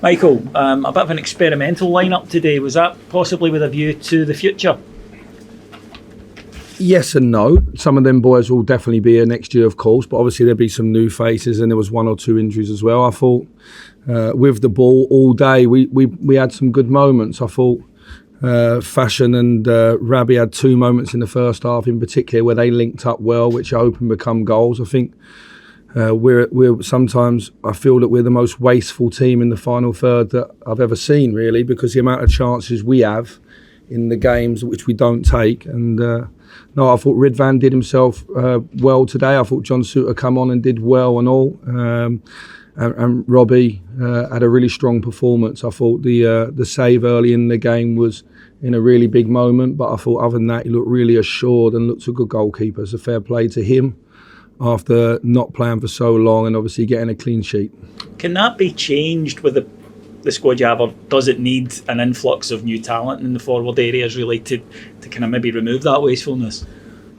Michael, a bit of an experimental lineup today. Was that possibly with a view to the future? Yes and no. Some of them boys will definitely be here next year, of course, but obviously there'll be some new faces, and there was 1 or 2 injuries as well. I thought with the ball all day, we had some good moments. I thought Fashion and Rabbi had 2 moments in the first half in particular where they linked up well, which I hope and become goals. I think we're sometimes, I feel that we're the most wasteful team in the final third that I've ever seen, really, because the amount of chances we have in the games which we don't take. And no, I thought Ridvan did himself well today. I thought John Suter come on and did well and all. And Robbie had a really strong performance. I thought the save early in the game was in a really big moment, but I thought other than that, he looked really assured and looked a good goalkeeper. So fair play to him after not playing for so long and obviously getting a clean sheet. Can that be changed with the squad you have, or does it need an influx of new talent in the forward areas really to kind of maybe remove that wastefulness?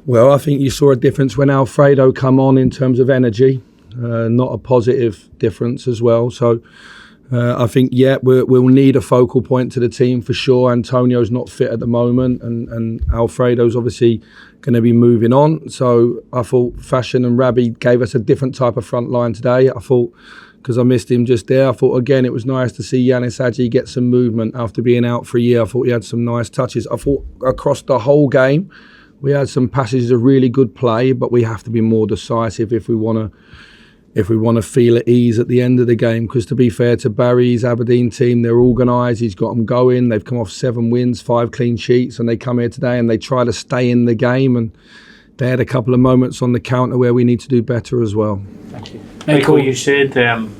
Well, I think you saw a difference when Alfredo come on in terms of energy, not a positive difference as well. So I think, we'll need a focal point to the team for sure. Antonio's not fit at the moment, and Alfredo's obviously going to be moving on. So I thought Fashion and Rabbi gave us a different type of front line today. I thought, because I missed him just there, I thought again it was nice to see Yanis Hadji get some movement after being out for a year. I thought he had some nice touches. I thought across the whole game we had some passages of really good play, but we have to be more decisive if we want to feel at ease at the end of the game. Because to be fair to Barry's Aberdeen team, they're organised. He's got them going. They've come off 7 wins, 5 clean sheets, and they come here today and they try to stay in the game. And they had a couple of moments on the counter where we need to do better as well. Thank you. Michael, you said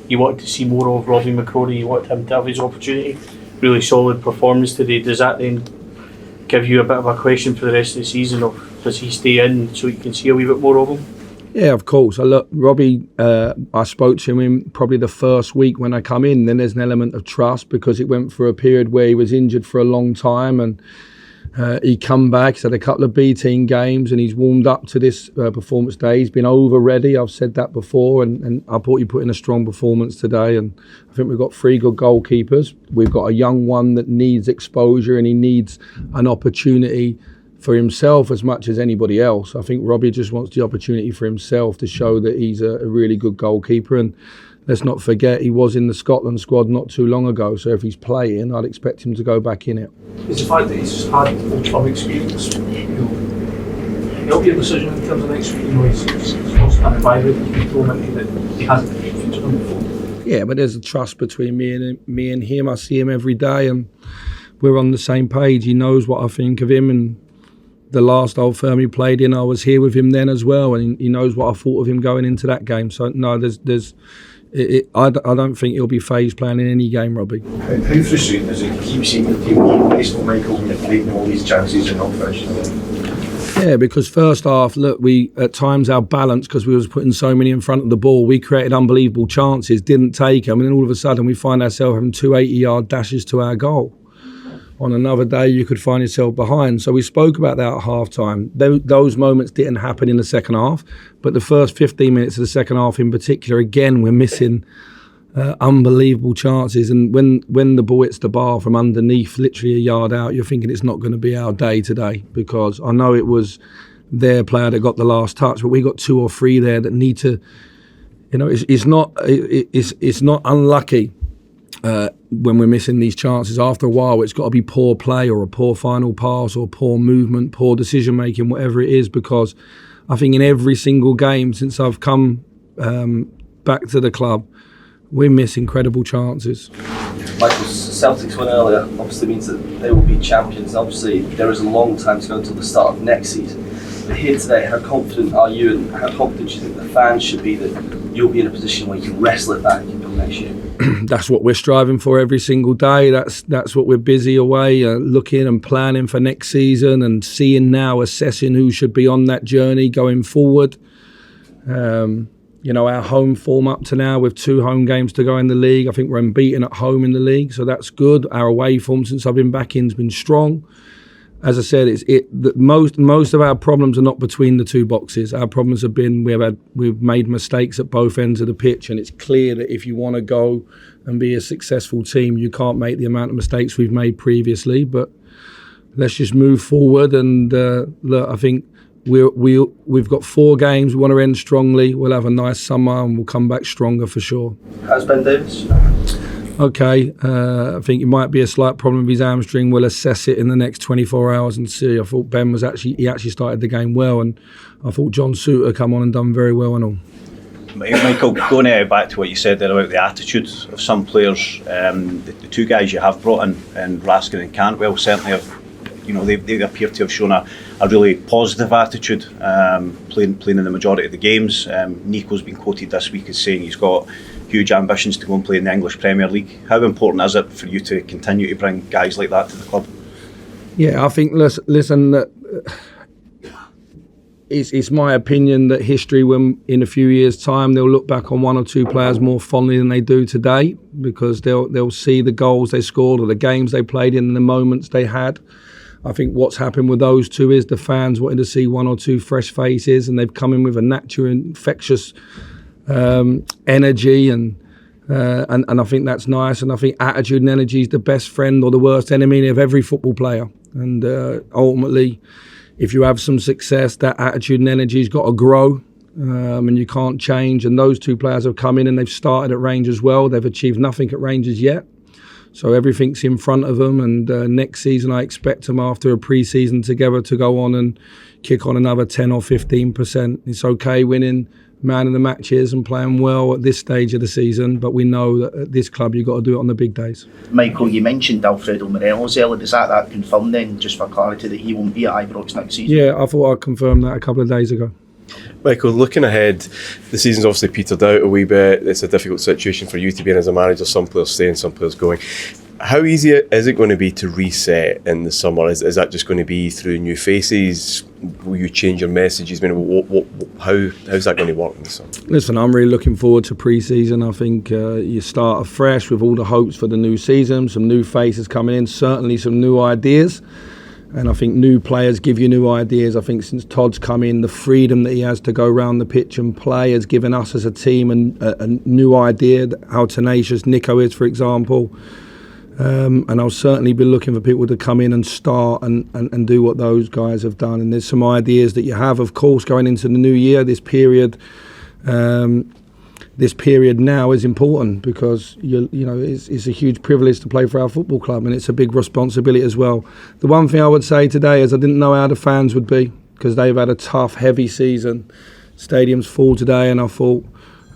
you wanted to see more of Robbie McCrory. You want him to have his opportunity. Really solid performance today. Does that then give you a bit of a question for the rest of the season, or does he stay in so you can see a wee bit more of him? Yeah, of course. Look, Robbie, I spoke to him in probably the first week when I come in. Then there's an element of trust because it went for a period where he was injured for a long time, and he come back. He's had a couple of B-team games and he's warmed up to this performance day. He's been over ready. I've said that before, and I thought he put in a strong performance today. And I think we've got 3 good goalkeepers. We've got a young one that needs exposure and he needs an opportunity for himself as much as anybody else. I think Robbie just wants the opportunity for himself to show that he's a really good goalkeeper. And let's not forget, he was in the Scotland squad not too long ago. So if he's playing, I'd expect him to go back in it. Is the fact that he's had Old Firm experience, help your decision in terms of next week? He's lost kind of vibe. He told me that he hasn't featured him before. Yeah, but there's a trust between me and him. I see him every day, and we're on the same page. He knows what I think of him, and the last Old Firm he played in, I was here with him then as well, and he knows what I thought of him going into that game. So no, I don't think he'll be phased playing in any game, Robbie. How frustrating is it keep seeing the team keep wasting Michael when you're creating all these chances and not finishing them? Yeah, because first half, look, we at times our balance, because we was putting so many in front of the ball, we created unbelievable chances, didn't take them, and then all of a sudden we find ourselves having 2 80-yard dashes to our goal. On another day, you could find yourself behind. So we spoke about that at half-time. Those moments didn't happen in the second half, but the first 15 minutes of the second half in particular, again, we're missing unbelievable chances. And when the ball hits the bar from underneath, literally a yard out, you're thinking it's not going to be our day today, because I know it was their player that got the last touch, but we got 2 or 3 there that need to, it's not unlucky. When we're missing these chances, after a while it's got to be poor play or a poor final pass or poor movement, poor decision making, whatever it is, because I think in every single game since I've come back to the club, we miss incredible chances. Michael's Celtics win earlier obviously means that they will be champions. Obviously there is a long time to go until the start of next season, but here today, how confident are you and how confident do you think the fans should be that you'll be in a position where you can wrestle it back until next year? That's what we're striving for every single day. That's what we're busy away looking and planning for next season, and seeing now, assessing who should be on that journey going forward. Our home form up to now with 2 home games to go in the league. I think we're unbeaten at home in the league, so that's good. Our away form since I've been back in has been strong. as I said, most of our problems are not between the two boxes. Our problems have been we've made mistakes at both ends of the pitch, and it's clear that if you want to go and be a successful team, you can't make the amount of mistakes we've made previously. But let's just move forward and look. I think we've got 4 games. We want to end strongly. We'll have a nice summer and we'll come back stronger for sure. How's Ben Davis? Okay, I think it might be a slight problem with his hamstring. We'll assess it in the next 24 hours and see. I thought Ben was actually started the game well, and I thought John Suter come on and done very well and all. Michael, going back to what you said there about the attitude of some players, the 2 guys you have brought in, and Raskin and Cantwell, certainly have, they appear to have shown a really positive attitude, playing in the majority of the games. Nico's been quoted this week as saying he's got huge ambitions to go and play in the English Premier League. How important is it for you to continue to bring guys like that to the club? Yeah, I think, listen, it's my opinion that history, when in a few years' time, they'll look back on 1 or 2 players more fondly than they do today, because they'll see the goals they scored or the games they played in and the moments they had. I think what's happened with those 2 is the fans wanted to see 1 or 2 fresh faces, and they've come in with a natural, infectious energy, and I think that's nice. And I think attitude and energy is the best friend or the worst enemy of every football player. And ultimately, if you have some success, that attitude and energy's got to grow, and you can't change. And those 2 players have come in and they've started at Rangers well. They've achieved nothing at Rangers yet, so everything's in front of them. And next season, I expect them, after a pre-season together, to go on and kick on another 10 or 15%. It's okay winning man of the matches and playing well at this stage of the season, but we know that at this club you've got to do it on the big days. Michael, you mentioned Alfredo Morelos earlier. Does that confirm then, just for clarity, that he won't be at Ibrox next season? Yeah, I thought I'd confirm that a couple of days ago. Michael, looking ahead, the season's obviously petered out a wee bit. It's a difficult situation for you to be in as a manager. Some players staying, some players going. How easy is it going to be to reset in the summer? Is that just going to be through new faces? Will you change your messages? I mean, how's that going to work in the summer? Listen, I'm really looking forward to pre-season. I think you start afresh with all the hopes for the new season, some new faces coming in, certainly some new ideas. And I think new players give you new ideas. I think since Todd's come in, the freedom that he has to go around the pitch and play has given us as a team a new idea, how tenacious Nico is, for example. And I'll certainly be looking for people to come in and start and do what those guys have done. And there's some ideas that you have, of course, going into the new year. This period now is important, because it's a huge privilege to play for our football club, and it's a big responsibility as well. The one thing I would say today is I didn't know how the fans would be, because they've had a tough, heavy season. Stadium's full today, and I thought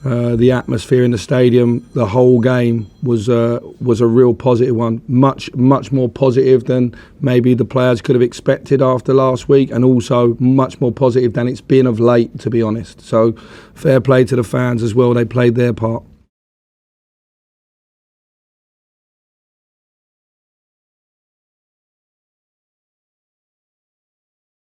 the atmosphere in the stadium, the whole game was a real positive one. Much more positive than maybe the players could have expected after last week, and also much more positive than it's been of late, to be honest. So fair play to the fans as well. They played their part.